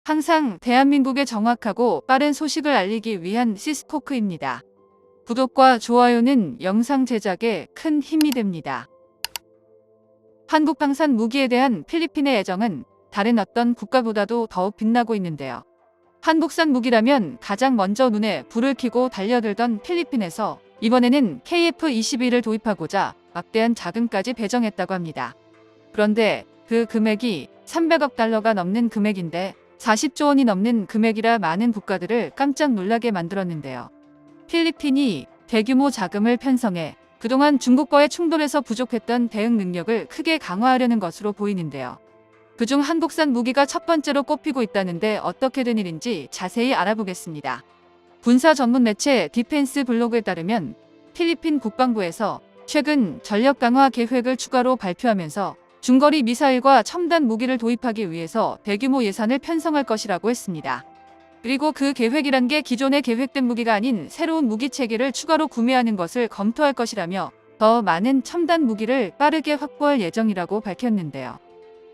항상 대한민국에 정확하고 빠른 소식을 알리기 위한 시스코크입니다. 구독과 좋아요는 영상 제작에 큰 힘이 됩니다. 한국 방산 무기에 대한 필리핀의 애정은 다른 어떤 국가보다도 더욱 빛나고 있는데요. 한국산 무기라면 가장 먼저 눈에 불을 켜고 달려들던 필리핀에서 이번에는 KF-21을 도입하고자 막대한 자금까지 배정했다고 합니다. 그런데 그 금액이 300억 달러가 넘는 금액인데 40조 원이 넘는 금액이라 많은 국가들을 깜짝 놀라게 만들었는데요. 필리핀이 대규모 자금을 편성해 그동안 중국과의 충돌에서 부족했던 대응 능력을 크게 강화하려는 것으로 보이는데요. 그중 한국산 무기가 첫 번째로 꼽히고 있다는데 어떻게 된 일인지 자세히 알아보겠습니다. 군사 전문 매체 디펜스 블로그에 따르면 필리핀 국방부에서 최근 전력 강화 계획을 추가로 발표하면서 중거리 미사일과 첨단 무기를 도입하기 위해서 대규모 예산을 편성할 것이라고 했습니다. 그리고 그 계획이란 게 기존에 계획된 무기가 아닌 새로운 무기 체계를 추가로 구매하는 것을 검토할 것이라며 더 많은 첨단 무기를 빠르게 확보할 예정이라고 밝혔는데요.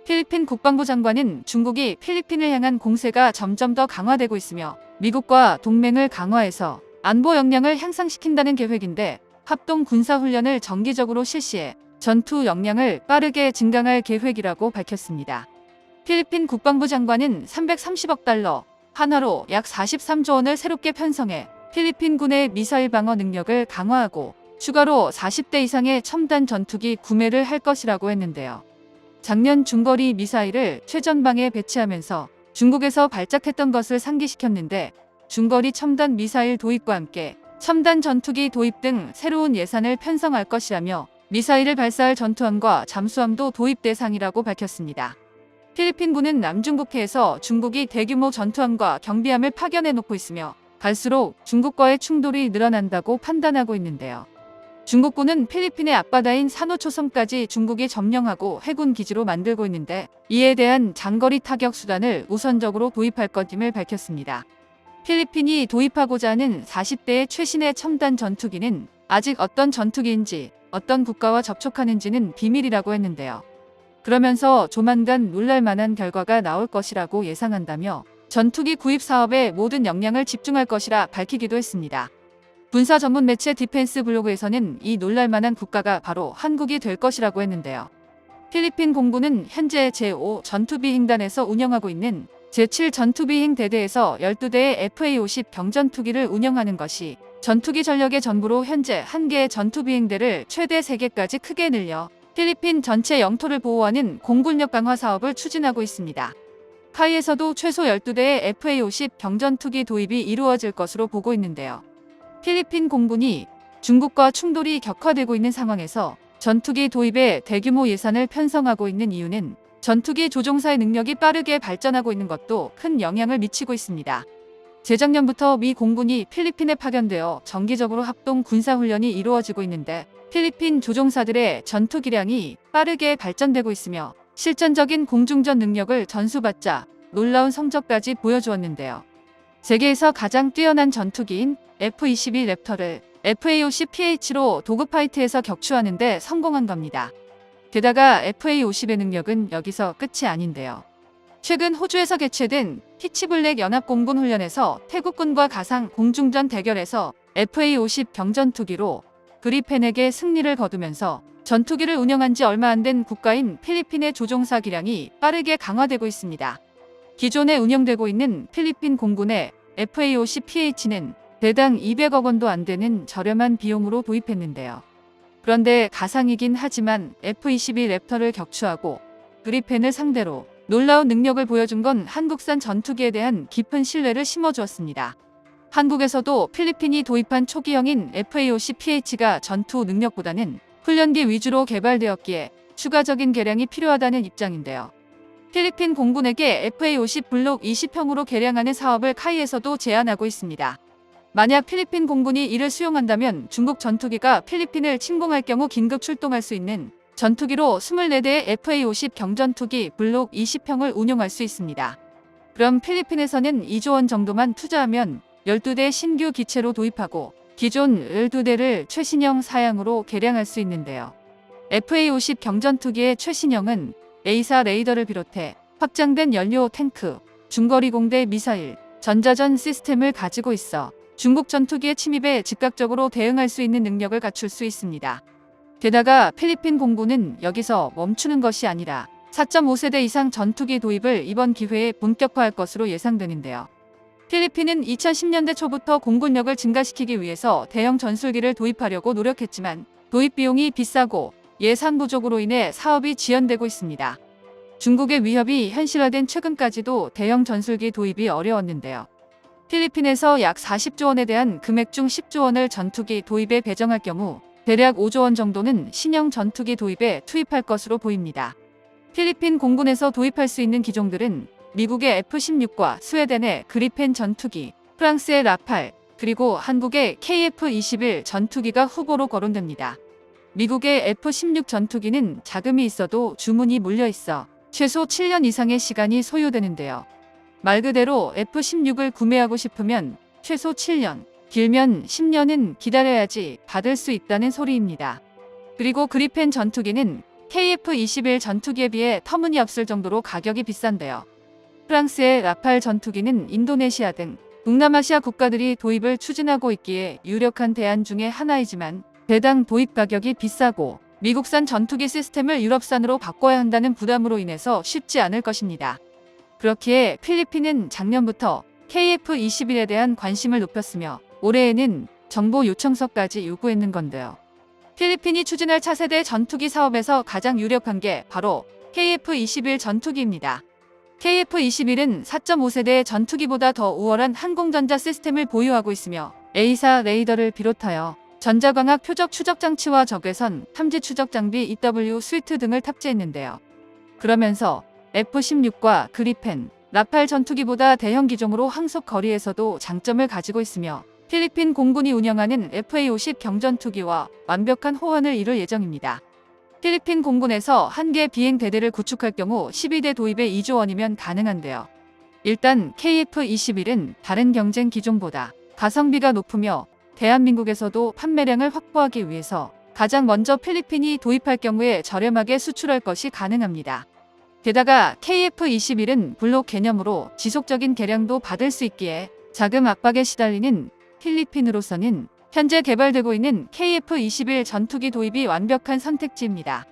필리핀 국방부 장관은 중국이 필리핀을 향한 공세가 점점 더 강화되고 있으며 미국과 동맹을 강화해서 안보 역량을 향상시킨다는 계획인데 합동 군사훈련을 정기적으로 실시해 전투 역량을 빠르게 증강할 계획이라고 밝혔습니다. 필리핀 국방부 장관은 330억 달러, 한화로 약 43조 원을 새롭게 편성해 필리핀 군의 미사일 방어 능력을 강화하고 추가로 40대 이상의 첨단 전투기 구매를 할 것이라고 했는데요. 작년 중거리 미사일을 최전방에 배치하면서 중국에서 발작했던 것을 상기시켰는데 중거리 첨단 미사일 도입과 함께 첨단 전투기 도입 등 새로운 예산을 편성할 것이라며 미사일을 발사할 전투함과 잠수함도 도입 대상이라고 밝혔습니다. 필리핀군은 남중국해에서 중국이 대규모 전투함과 경비함을 파견해 놓고 있으며 갈수록 중국과의 충돌이 늘어난다고 판단하고 있는데요. 중국군은 필리핀의 앞바다인 산호초섬까지 중국이 점령하고 해군 기지로 만들고 있는데 이에 대한 장거리 타격 수단을 우선적으로 도입할 것임을 밝혔습니다. 필리핀이 도입하고자 하는 40대의 최신의 첨단 전투기는 아직 어떤 전투기인지 어떤 국가와 접촉하는지는 비밀이라고 했는데요. 그러면서 조만간 놀랄만한 결과가 나올 것이라고 예상한다며 전투기 구입 사업에 모든 역량을 집중할 것이라 밝히기도 했습니다. 군사 전문 매체 디펜스 블로그에서는 이 놀랄만한 국가가 바로 한국이 될 것이라고 했는데요. 필리핀 공군은 현재 제5 전투비행단에서 운영하고 있는 제7 전투비행 대대에서 12대의 FA-50 경전투기를 운영하는 것이 전투기 전력의 전부로 현재 1개의 전투비행대를 최대 3개까지 크게 늘려 필리핀 전체 영토를 보호하는 공군력 강화 사업을 추진하고 있습니다. 카이에서도 최소 12대의 FA-50 경전투기 도입이 이루어질 것으로 보고 있는데요. 필리핀 공군이 중국과 충돌이 격화되고 있는 상황에서 전투기 도입에 대규모 예산을 편성하고 있는 이유는 전투기 조종사의 능력이 빠르게 발전하고 있는 것도 큰 영향을 미치고 있습니다. 재작년부터 미 공군이 필리핀에 파견되어 정기적으로 합동 군사훈련이 이루어지고 있는데 필리핀 조종사들의 전투기량이 빠르게 발전되고 있으며 실전적인 공중전 능력을 전수받자 놀라운 성적까지 보여주었는데요. 세계에서 가장 뛰어난 전투기인 F-22 랩터를 FA-50PH로 도그파이트에서 격추하는 데 성공한 겁니다. 게다가 FA-50의 능력은 여기서 끝이 아닌데요. 최근 호주에서 개최된 피치블랙 연합공군 훈련에서 태국군과 가상 공중전 대결에서 FA-50 경전투기로 그리펜에게 승리를 거두면서 전투기를 운영한 지 얼마 안 된 국가인 필리핀의 조종사 기량이 빠르게 강화되고 있습니다. 기존에 운영되고 있는 필리핀 공군의 FA-50PH는 대당 200억 원도 안 되는 저렴한 비용으로 도입했는데요. 그런데 가상이긴 하지만 F-22 랩터를 격추하고 그리펜을 상대로 놀라운 능력을 보여준 건 한국산 전투기에 대한 깊은 신뢰를 심어주었습니다. 한국에서도 필리핀이 도입한 초기형인 FA-50PH가 전투 능력보다는 훈련기 위주로 개발되었기에 추가적인 개량이 필요하다는 입장인데요. 필리핀 공군에게 FA-50 블록 20형으로 개량하는 사업을 카이에서도 제안하고 있습니다. 만약 필리핀 공군이 이를 수용한다면 중국 전투기가 필리핀을 침공할 경우 긴급 출동할 수 있는 전투기로 24대의 FA-50 경전투기 블록 20형을 운용할 수 있습니다. 그럼 필리핀에서는 2조 원 정도만 투자하면 12대 신규 기체로 도입하고 기존 12대를 최신형 사양으로 개량할 수 있는데요. FA-50 경전투기의 최신형은 A사 레이더를 비롯해 확장된 연료 탱크, 중거리 공대 미사일, 전자전 시스템을 가지고 있어 중국 전투기의 침입에 즉각적으로 대응할 수 있는 능력을 갖출 수 있습니다. 게다가 필리핀 공군은 여기서 멈추는 것이 아니라 4.5세대 이상 전투기 도입을 이번 기회에 본격화할 것으로 예상되는데요. 필리핀은 2010년대 초부터 공군력을 증가시키기 위해서 대형 전술기를 도입하려고 노력했지만 도입 비용이 비싸고 예산 부족으로 인해 사업이 지연되고 있습니다. 중국의 위협이 현실화된 최근까지도 대형 전술기 도입이 어려웠는데요. 필리핀에서 약 40조 원에 대한 금액 중 10조 원을 전투기 도입에 배정할 경우 대략 5조 원 정도는 신형 전투기 도입에 투입할 것으로 보입니다. 필리핀 공군에서 도입할 수 있는 기종들은 미국의 F-16과 스웨덴의 그리펜 전투기, 프랑스의 라팔, 그리고 한국의 KF-21 전투기가 후보로 거론됩니다. 미국의 F-16 전투기는 자금이 있어도 주문이 몰려 있어 최소 7년 이상의 시간이 소요되는데요. 말 그대로 F-16을 구매하고 싶으면 최소 7년, 길면 10년은 기다려야지 받을 수 있다는 소리입니다. 그리고 그리펜 전투기는 KF-21 전투기에 비해 터무니없을 정도로 가격이 비싼데요. 프랑스의 라팔 전투기는 인도네시아 등 동남아시아 국가들이 도입을 추진하고 있기에 유력한 대안 중의 하나이지만 대당 도입 가격이 비싸고 미국산 전투기 시스템을 유럽산으로 바꿔야 한다는 부담으로 인해서 쉽지 않을 것입니다. 그렇기에 필리핀은 작년부터 KF-21에 대한 관심을 높였으며 올해에는 정보 요청서까지 요구했는 건데요. 필리핀이 추진할 차세대 전투기 사업에서 가장 유력한 게 바로 KF-21 전투기입니다. KF-21은 4.5세대 전투기보다 더 우월한 항공전자 시스템을 보유하고 있으며 A사 레이더를 비롯하여 전자광학 표적 추적 장치와 적외선 탐지 추적 장비 EW 스위트 등을 탑재했는데요. 그러면서 F-16과 그리펜, 라팔 전투기보다 대형 기종으로 항속 거리에서도 장점을 가지고 있으며 필리핀 공군이 운영하는 FA-50 경전투기와 완벽한 호환을 이룰 예정입니다. 필리핀 공군에서 한 개 비행 대대를 구축할 경우 12대 도입에 2조 원이면 가능한데요. 일단 KF-21은 다른 경쟁 기종보다 가성비가 높으며 대한민국에서도 판매량을 확보하기 위해서 가장 먼저 필리핀이 도입할 경우에 저렴하게 수출할 것이 가능합니다. 게다가 KF-21은 블록 개념으로 지속적인 개량도 받을 수 있기에 자금 압박에 시달리는 필리핀으로서는 현재 개발되고 있는 KF-21 전투기 도입이 완벽한 선택지입니다.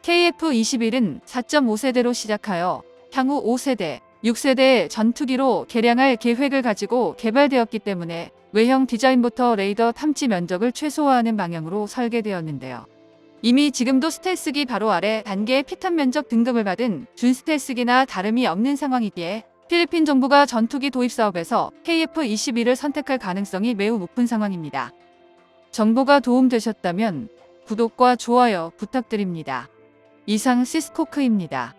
KF-21은 4.5세대로 시작하여 향후 5세대, 6세대의 전투기로 개량할 계획을 가지고 개발되었기 때문에 외형 디자인부터 레이더 탐지 면적을 최소화하는 방향으로 설계되었는데요. 이미 지금도 스텔스기 바로 아래 단계의 피탄 면적 등급을 받은 준스텔스기나 다름이 없는 상황이기에 필리핀 정부가 전투기 도입 사업에서 KF-21을 선택할 가능성이 매우 높은 상황입니다. 정보가 도움되셨다면 구독과 좋아요 부탁드립니다. 이상 시스코크입니다.